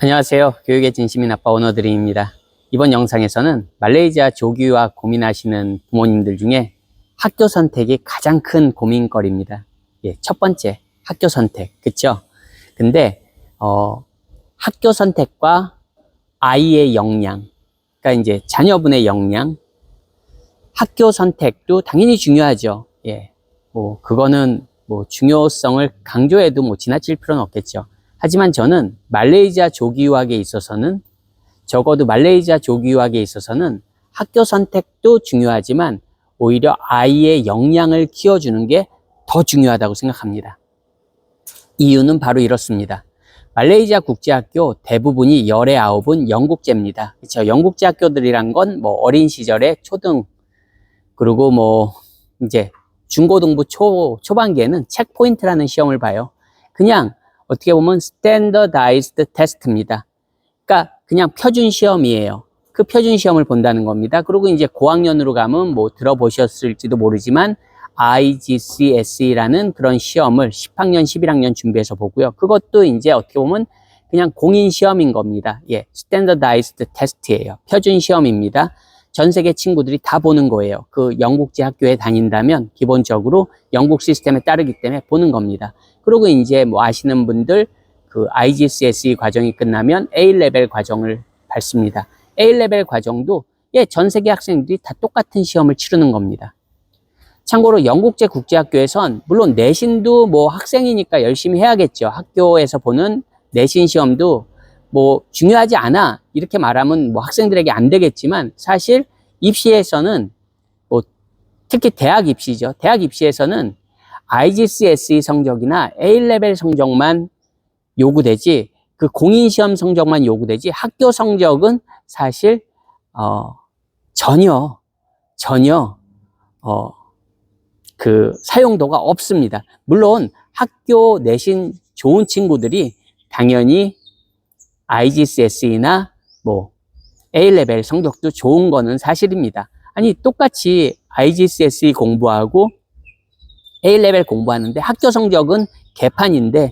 안녕하세요. 교육의 진심인 아빠 오너드림입니다. 이번 영상에서는 말레이시아 조기 유학 고민하시는 부모님들 중에 학교 선택이 가장 큰 고민거리입니다. 첫 번째, 학교 선택. 그쵸? 근데 학교 선택과 아이의 역량, 그러니까 이제 자녀분의 역량, 학교 선택도 당연히 중요하죠. 그거는 중요성을 강조해도 지나칠 필요는 없겠죠. 하지만 저는 말레이시아 조기 유학에 있어서는, 적어도 말레이시아 조기 유학에 있어서는 학교 선택도 중요하지만 오히려 아이의 역량을 키워주는 게 더 중요하다고 생각합니다. 이유는 바로 이렇습니다. 말레이시아 국제학교 대부분이 열의 9은 영국제입니다. 그렇죠? 영국제 학교들이란 건 어린 시절에 초등, 그리고 이제 중고등부 초반기에는 체크포인트라는 시험을 봐요. 그냥 어떻게 보면 스탠더다이즈드 테스트입니다. 그러니까 그냥 표준 시험이에요. 그 표준 시험을 본다는 겁니다. 그리고 이제 고학년으로 가면 들어보셨을지도 모르지만 IGCSE라는 그런 시험을 10학년, 11학년 준비해서 보고요. 그것도 이제 어떻게 보면 그냥 공인 시험인 겁니다. 스탠더다이즈드 테스트예요. 표준 시험입니다. 전 세계 친구들이 다 보는 거예요. 그 영국제 학교에 다닌다면 기본적으로 영국 시스템에 따르기 때문에 보는 겁니다. 그리고 이제 아시는 분들 그 IGCSE 과정이 끝나면 A레벨 과정을 밟습니다. A레벨 과정도 전 세계 학생들이 다 똑같은 시험을 치르는 겁니다. 참고로 영국제 국제학교에선 물론 내신도 학생이니까 열심히 해야겠죠. 학교에서 보는 내신 시험도 중요하지 않아 이렇게 말하면 학생들에게 안 되겠지만, 사실 입시에서는 특히 대학 입시죠. 대학 입시에서는 IGCSE 성적이나 A레벨 성적만 요구되지, 그 공인 시험 성적만 요구되지 학교 성적은 사실 전혀 그 사용도가 없습니다. 물론 학교 내신 좋은 친구들이 당연히 IGCSE나 A레벨 성적도 좋은 거는 사실입니다. 아니, 똑같이 IGCSE 공부하고 A레벨 공부하는데 학교 성적은 개판인데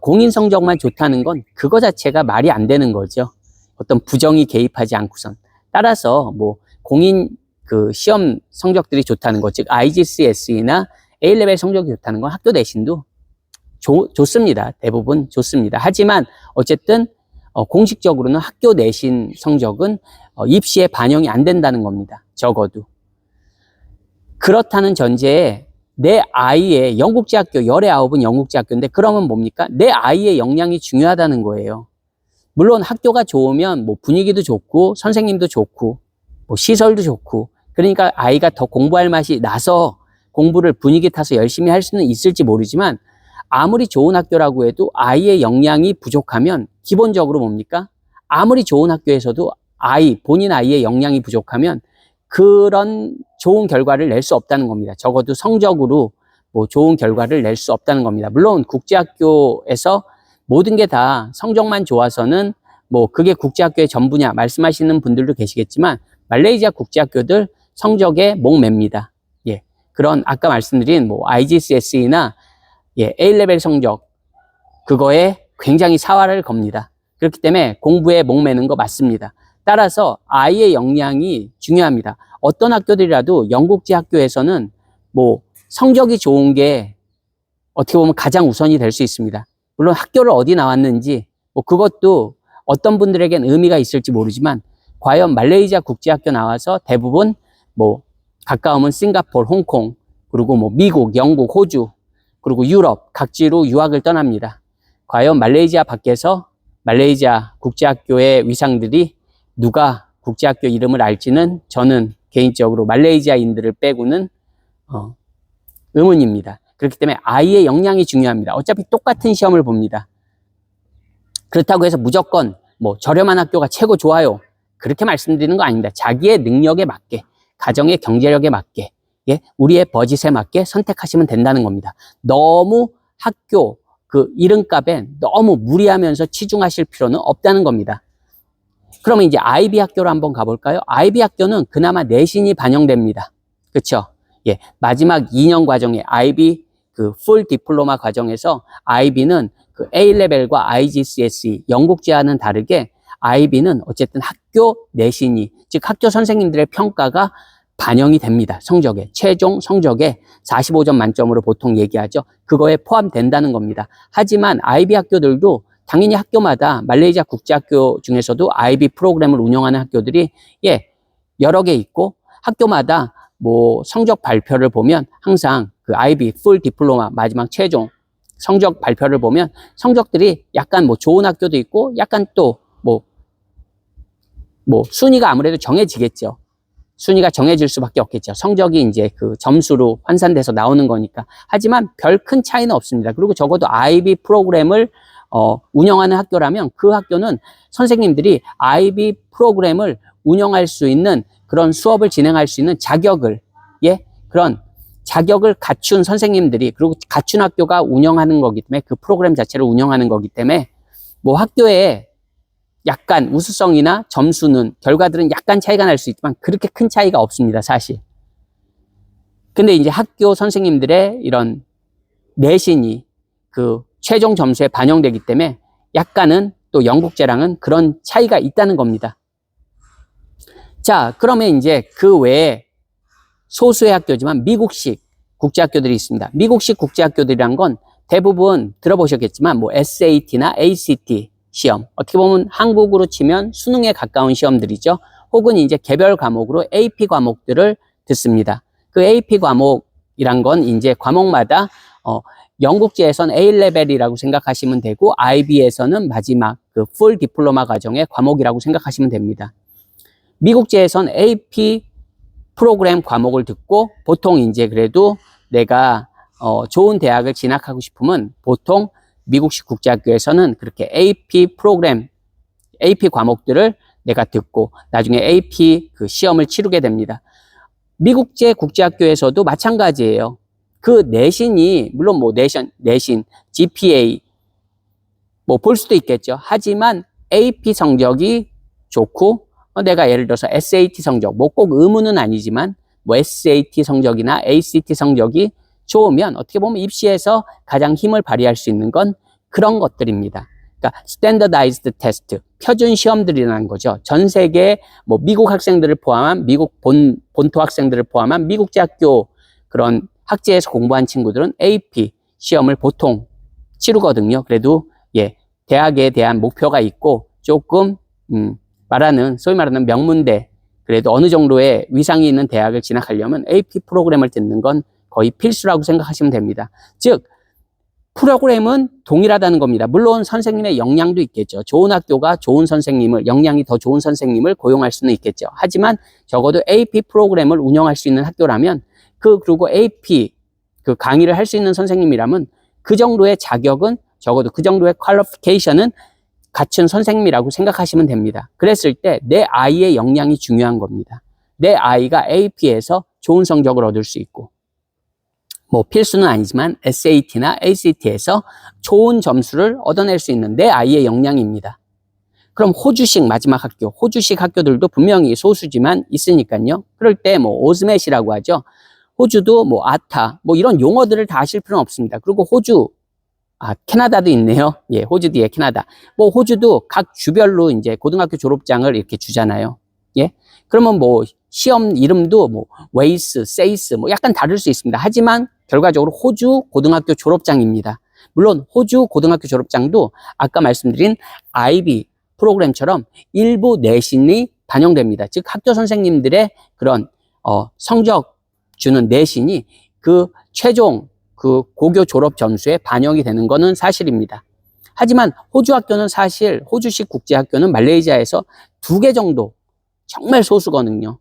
공인 성적만 좋다는 건 그거 자체가 말이 안 되는 거죠. 어떤 부정이 개입하지 않고선. 따라서 공인 그 시험 성적들이 좋다는 것, 즉 IGCSE나 A레벨 성적이 좋다는 건 학교 내신도 좋습니다. 대부분 좋습니다. 하지만 어쨌든 공식적으로는 학교 내신 성적은 입시에 반영이 안 된다는 겁니다. 적어도. 그렇다는 전제에 내 아이의 영국제 학교, 열의 9은 영국제 학교인데 그러면 뭡니까? 내 아이의 역량이 중요하다는 거예요. 물론 학교가 좋으면 분위기도 좋고 선생님도 좋고 시설도 좋고, 그러니까 아이가 더 공부할 맛이 나서 공부를 분위기 타서 열심히 할 수는 있을지 모르지만, 아무리 좋은 학교라고 해도 아이의 역량이 부족하면 기본적으로 뭡니까? 아무리 좋은 학교에서도 본인 아이의 역량이 부족하면 그런 좋은 결과를 낼 수 없다는 겁니다. 적어도 성적으로 좋은 결과를 낼 수 없다는 겁니다. 물론 국제학교에서 모든 게 다 성적만 좋아서는 그게 국제학교의 전부냐 말씀하시는 분들도 계시겠지만, 말레이시아 국제학교들 성적에 목맵니다. 그런 아까 말씀드린 IGCSE나 A레벨 성적, 그거에 굉장히 사활을 겁니다. 그렇기 때문에 공부에 목매는 거 맞습니다. 따라서 아이의 역량이 중요합니다. 어떤 학교들이라도 영국제 학교에서는 성적이 좋은 게 어떻게 보면 가장 우선이 될 수 있습니다. 물론 학교를 어디 나왔는지 그것도 어떤 분들에겐 의미가 있을지 모르지만, 과연 말레이시아 국제학교 나와서 대부분 가까우면 싱가포르, 홍콩, 그리고 미국, 영국, 호주, 그리고 유럽 각지로 유학을 떠납니다. 과연 말레이시아 밖에서 말레이시아 국제학교의 위상들이 누가 국제학교 이름을 알지는 저는 개인적으로 말레이시아인들을 빼고는 의문입니다. 그렇기 때문에 아이의 역량이 중요합니다. 어차피 똑같은 시험을 봅니다. 그렇다고 해서 무조건 저렴한 학교가 최고 좋아요, 그렇게 말씀드리는 거 아닙니다. 자기의 능력에 맞게, 가정의 경제력에 맞게, 우리의 버짓에 맞게 선택하시면 된다는 겁니다. 너무 학교 그 이름값에 너무 무리하면서 치중하실 필요는 없다는 겁니다. 그러면 이제 IB 학교로 한번 가볼까요? IB 학교는 그나마 내신이 반영됩니다. 그렇죠? 마지막 2년 과정에 IB 그 풀 디플로마 과정에서 IB는 그 A레벨과 IGCSE, 영국제와는 다르게 IB는 어쨌든 학교 내신이, 즉 학교 선생님들의 평가가 반영이 됩니다. 성적에, 최종 성적에 45점 만점으로 보통 얘기하죠. 그거에 포함된다는 겁니다. 하지만 IB 학교들도 당연히 학교마다 말레이시아 국제학교 중에서도 IB 프로그램을 운영하는 학교들이 여러 개 있고, 학교마다 뭐 성적 발표를 보면 항상 그 IB 풀 디플로마 마지막 최종 성적 발표를 보면 성적들이 약간 뭐 좋은 학교도 있고 약간 또 뭐 순위가 아무래도 정해지겠죠. 순위가 정해질 수밖에 없겠죠. 성적이 이제 그 점수로 환산돼서 나오는 거니까. 하지만 별 큰 차이는 없습니다. 그리고 적어도 IB 프로그램을 운영하는 학교라면 그 학교는 선생님들이 IB 프로그램을 운영할 수 있는 그런 수업을 진행할 수 있는 자격을, 그런 자격을 갖춘 선생님들이, 그리고 갖춘 학교가 운영하는 거기 때문에, 그 프로그램 자체를 운영하는 거기 때문에 뭐 학교에 약간 우수성이나 점수는, 결과들은 약간 차이가 날 수 있지만 그렇게 큰 차이가 없습니다, 사실. 근데 이제 학교 선생님들의 이런 내신이 그 최종 점수에 반영되기 때문에 약간은 또 영국제랑은 그런 차이가 있다는 겁니다. 자, 그러면 이제 그 외에 소수의 학교지만 미국식 국제학교들이 있습니다. 미국식 국제학교들이란 건 대부분 들어보셨겠지만 뭐 SAT나 ACT 시험, 어떻게 보면 한국으로 치면 수능에 가까운 시험들이죠. 혹은 이제 개별 과목으로 AP 과목들을 듣습니다. 그 AP 과목이란 건 이제 과목마다 영국제에선 A레벨이라고 생각하시면 되고, IB에서는 마지막 그 풀 디플로마 과정의 과목이라고 생각하시면 됩니다. 미국제에선 AP 프로그램 과목을 듣고, 보통 이제 그래도 내가 좋은 대학을 진학하고 싶으면 보통 미국식 국제학교에서는 그렇게 AP 프로그램, AP 과목들을 내가 듣고 나중에 AP 그 시험을 치르게 됩니다. 미국제 국제학교에서도 마찬가지예요. 그 내신이, 물론 뭐 내신, GPA 뭐 볼 수도 있겠죠. 하지만 AP 성적이 좋고, 내가 예를 들어서 SAT 성적, 뭐 꼭 의무는 아니지만 뭐 SAT 성적이나 ACT 성적이 좋으면 어떻게 보면 입시에서 가장 힘을 발휘할 수 있는 건 그런 것들입니다. 그러니까 Standardized Test, 표준 시험들이라는 거죠. 전 세계 뭐 미국 학생들을 포함한, 미국 본토 학생들을 포함한 미국제 학교 그런 학제에서 공부한 친구들은 AP 시험을 보통 치르거든요. 그래도 대학에 대한 목표가 있고 조금 소위 말하는 명문대, 그래도 어느 정도의 위상이 있는 대학을 진학하려면 AP 프로그램을 듣는 건 거의 필수라고 생각하시면 됩니다. 즉 프로그램은 동일하다는 겁니다. 물론 선생님의 역량도 있겠죠. 좋은 학교가 좋은 선생님을, 역량이 더 좋은 선생님을 고용할 수는 있겠죠. 하지만 적어도 AP 프로그램을 운영할 수 있는 학교라면, 그리고 AP 그 강의를 할 수 있는 선생님이라면 그 정도의 자격은, 적어도 그 정도의 퀄리피케이션은 갖춘 선생님이라고 생각하시면 됩니다. 그랬을 때 내 아이의 역량이 중요한 겁니다. 내 아이가 AP에서 좋은 성적을 얻을 수 있고, 뭐 필수는 아니지만 SAT나 ACT에서 좋은 점수를 얻어낼 수 있는 내 아이의 역량입니다. 그럼 호주식 마지막 학교, 호주식 학교들도 분명히 소수지만 있으니까요. 그럴 때 뭐 오즈맷이라고 하죠. 호주도 뭐 아타, 뭐 이런 용어들을 다 아실 필요는 없습니다. 그리고 호주, 캐나다도 있네요. 호주 뒤에 캐나다. 뭐 호주도 각 주별로 이제 고등학교 졸업장을 이렇게 주잖아요. 그러면 뭐 시험 이름도 뭐 웨이스, 세이스 뭐 약간 다를 수 있습니다. 하지만 결과적으로 호주 고등학교 졸업장입니다. 물론 호주 고등학교 졸업장도 아까 말씀드린 IB 프로그램처럼 일부 내신이 반영됩니다. 즉 학교 선생님들의 그런 성적 주는 내신이 그 최종 그 고교 졸업 점수에 반영이 되는 거는 사실입니다. 하지만 호주 학교는 사실, 호주식 국제학교는 말레이시아에서 2개 정도, 정말 소수거든요.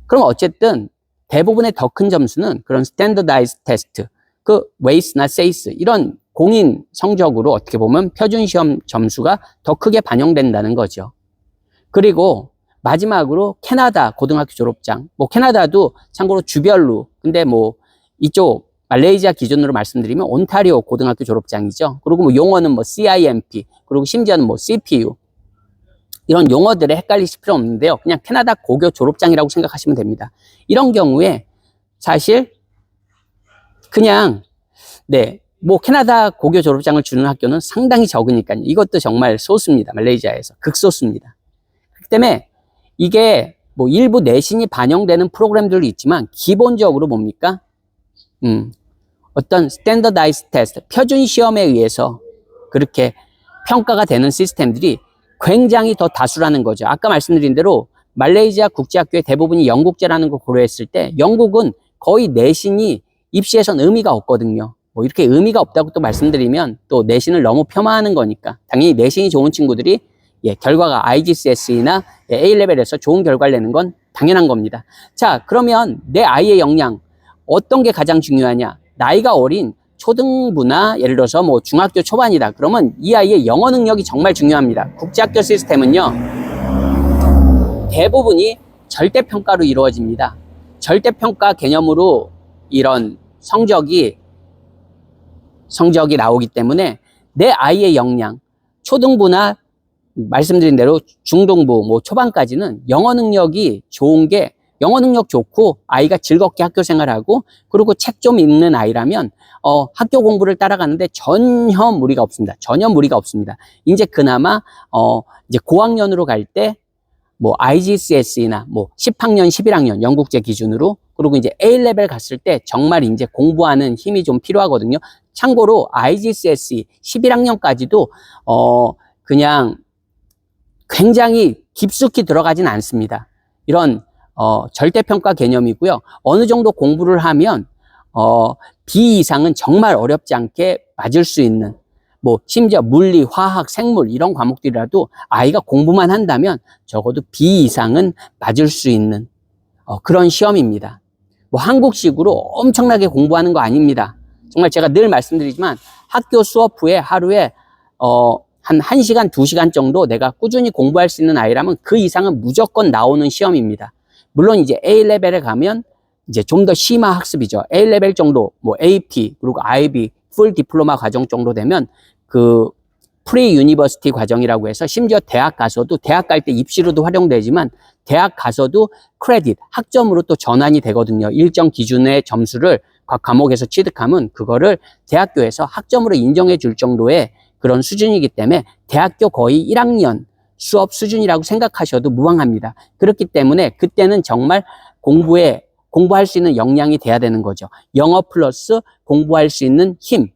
그럼 어쨌든 대부분의 더 큰 점수는 그런 스탠더다이즈 테스트, 그 웨이스나 세이스 이런 공인 성적으로 어떻게 보면 표준 시험 점수가 더 크게 반영된다는 거죠. 그리고 마지막으로 캐나다 고등학교 졸업장, 뭐 캐나다도 참고로 주별로, 근데 뭐 이쪽 말레이시아 기준으로 말씀드리면 온타리오 고등학교 졸업장이죠. 그리고 뭐 용어는 뭐 CIMP, 그리고 심지어는 뭐 CPU, 이런 용어들에 헷갈리실 필요 없는데요. 그냥 캐나다 고교 졸업장이라고 생각하시면 됩니다. 이런 경우에 사실 그냥 뭐 캐나다 고교 졸업장을 주는 학교는 상당히 적으니까요. 이것도 정말 소수입니다. 말레이시아에서 극소수입니다. 그렇기 때문에 이게 뭐 일부 내신이 반영되는 프로그램들도 있지만 기본적으로 뭡니까? 어떤 스탠더다이즈 테스트, 표준 시험에 의해서 그렇게 평가가 되는 시스템들이 굉장히 더 다수라는 거죠. 아까 말씀드린 대로 말레이시아 국제학교의 대부분이 영국제라는 걸 고려했을 때 영국은 거의 내신이 입시에선 의미가 없거든요. 뭐 이렇게 의미가 없다고 또 말씀드리면 또 내신을 너무 폄하하는 거니까 당연히 내신이 좋은 친구들이 결과가 IGCSE나 A레벨에서 좋은 결과를 내는 건 당연한 겁니다. 자, 그러면 내 아이의 역량 어떤 게 가장 중요하냐? 나이가 어린 초등부나 예를 들어서 뭐 중학교 초반이다. 그러면 이 아이의 영어 능력이 정말 중요합니다. 국제학교 시스템은요, 대부분이 절대평가로 이루어집니다. 절대평가 개념으로 이런 성적이 나오기 때문에 내 아이의 역량, 초등부나 말씀드린 대로 중등부, 뭐 초반까지는 영어 능력이 좋은 게 영어 능력 좋고 아이가 즐겁게 학교 생활하고 그리고 책 좀 읽는 아이라면 학교 공부를 따라가는데 전혀 무리가 없습니다. 전혀 무리가 없습니다. 이제 그나마 이제 고학년으로 갈 때 뭐 IGCSE나 뭐 10학년, 11학년 영국제 기준으로 그리고 이제 A레벨 갔을 때 정말 이제 공부하는 힘이 좀 필요하거든요. 참고로 IGCSE 11학년까지도 그냥 굉장히 깊숙이 들어가진 않습니다. 이런 절대평가 개념이고요. 어느 정도 공부를 하면 B 이상은 정말 어렵지 않게 맞을 수 있는 뭐 심지어 물리, 화학, 생물 이런 과목들이라도 아이가 공부만 한다면 적어도 B 이상은 맞을 수 있는 그런 시험입니다. 뭐 한국식으로 엄청나게 공부하는 거 아닙니다. 정말 제가 늘 말씀드리지만 학교 수업 후에 하루에 한 1시간, 2시간 정도 내가 꾸준히 공부할 수 있는 아이라면 그 이상은 무조건 나오는 시험입니다. 물론 이제 A레벨에 가면 이제 좀 더 심화 학습이죠. A레벨 정도, 뭐 AP, 그리고 IB, 풀 디플로마 과정 정도 되면 그 프리 유니버시티 과정이라고 해서 심지어 대학 가서도 대학 갈 때 입시로도 활용되지만 대학 가서도 크레딧, 학점으로 또 전환이 되거든요. 일정 기준의 점수를 각 과목에서 취득하면 그거를 대학교에서 학점으로 인정해 줄 정도의 그런 수준이기 때문에 대학교 거의 1학년 수업 수준이라고 생각하셔도 무방합니다. 그렇기 때문에 그때는 정말 공부할 수 있는 역량이 돼야 되는 거죠. 영어 플러스 공부할 수 있는 힘.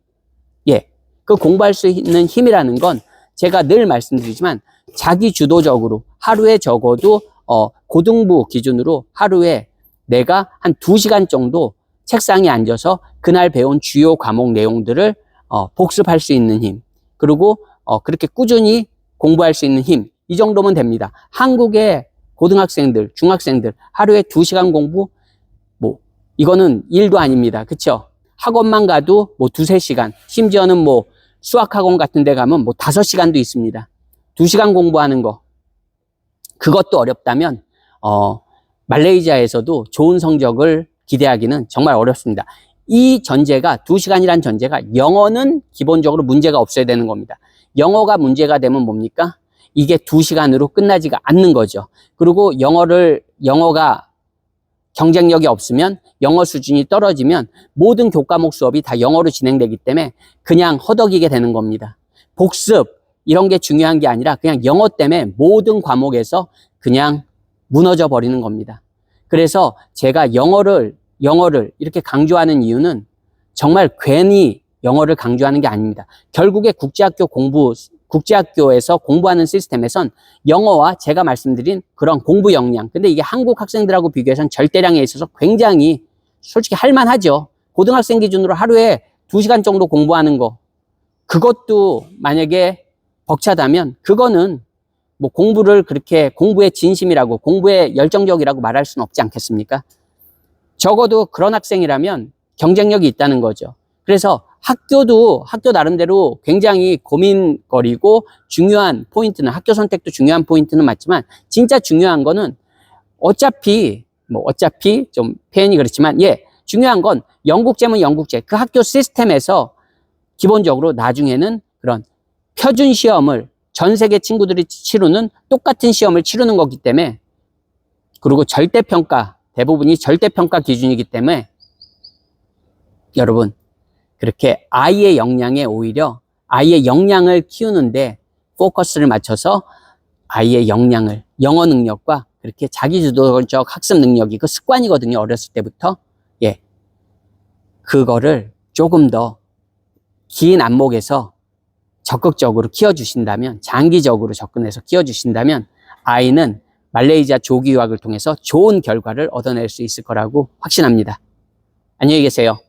그 공부할 수 있는 힘이라는 건 제가 늘 말씀드리지만 자기 주도적으로 하루에 적어도 고등부 기준으로 하루에 내가 한 2시간 정도 책상에 앉아서 그날 배운 주요 과목 내용들을 복습할 수 있는 힘. 그리고 그렇게 꾸준히 공부할 수 있는 힘. 이 정도면 됩니다. 한국의 고등학생들, 중학생들 하루에 2시간 공부 뭐 이거는 일도 아닙니다. 그렇죠? 학원만 가도 뭐 2-3시간, 심지어는 뭐 수학학원 같은 데 가면 뭐 5시간도 있습니다. 2시간 공부하는 거. 그것도 어렵다면 말레이시아에서도 좋은 성적을 기대하기는 정말 어렵습니다. 이 전제가 2시간이란 전제가 영어는 기본적으로 문제가 없어야 되는 겁니다. 영어가 문제가 되면 뭡니까? 이게 2시간으로 끝나지가 않는 거죠. 그리고 영어가 경쟁력이 없으면 영어 수준이 떨어지면 모든 교과목 수업이 다 영어로 진행되기 때문에 그냥 허덕이게 되는 겁니다. 복습 이런 게 중요한 게 아니라 그냥 영어 때문에 모든 과목에서 그냥 무너져 버리는 겁니다. 그래서 제가 영어를 이렇게 강조하는 이유는 정말 괜히 영어를 강조하는 게 아닙니다. 결국에 국제학교에서 공부하는 시스템에선 영어와 제가 말씀드린 그런 공부 역량. 근데 이게 한국 학생들하고 비교해서는 절대량에 있어서 굉장히 솔직히 할만하죠. 고등학생 기준으로 하루에 2시간 정도 공부하는 거. 그것도 만약에 벅차다면 그거는 뭐 공부를 그렇게 공부의 진심이라고 공부에 열정적이라고 말할 수는 없지 않겠습니까? 적어도 그런 학생이라면 경쟁력이 있다는 거죠. 그래서 학교 나름대로 굉장히 고민거리고 중요한 포인트는 학교 선택도 중요한 포인트는 맞지만 진짜 중요한 거는 어차피 좀 표현이 그렇지만 중요한 건 영국제면 영국제 그 학교 시스템에서 기본적으로 나중에는 그런 표준 시험을 전 세계 친구들이 치르는 똑같은 시험을 치르는 거기 때문에 그리고 대부분이 절대평가 기준이기 때문에 여러분 그렇게 아이의 역량에 오히려 아이의 역량을 키우는데 포커스를 맞춰서 아이의 역량을, 영어 능력과 그렇게 자기주도적 학습 능력이 그 습관이거든요. 어렸을 때부터. 예. 그거를 조금 더 긴 안목에서 적극적으로 키워주신다면, 장기적으로 접근해서 키워주신다면 아이는 말레이시아 조기 유학을 통해서 좋은 결과를 얻어낼 수 있을 거라고 확신합니다. 안녕히 계세요.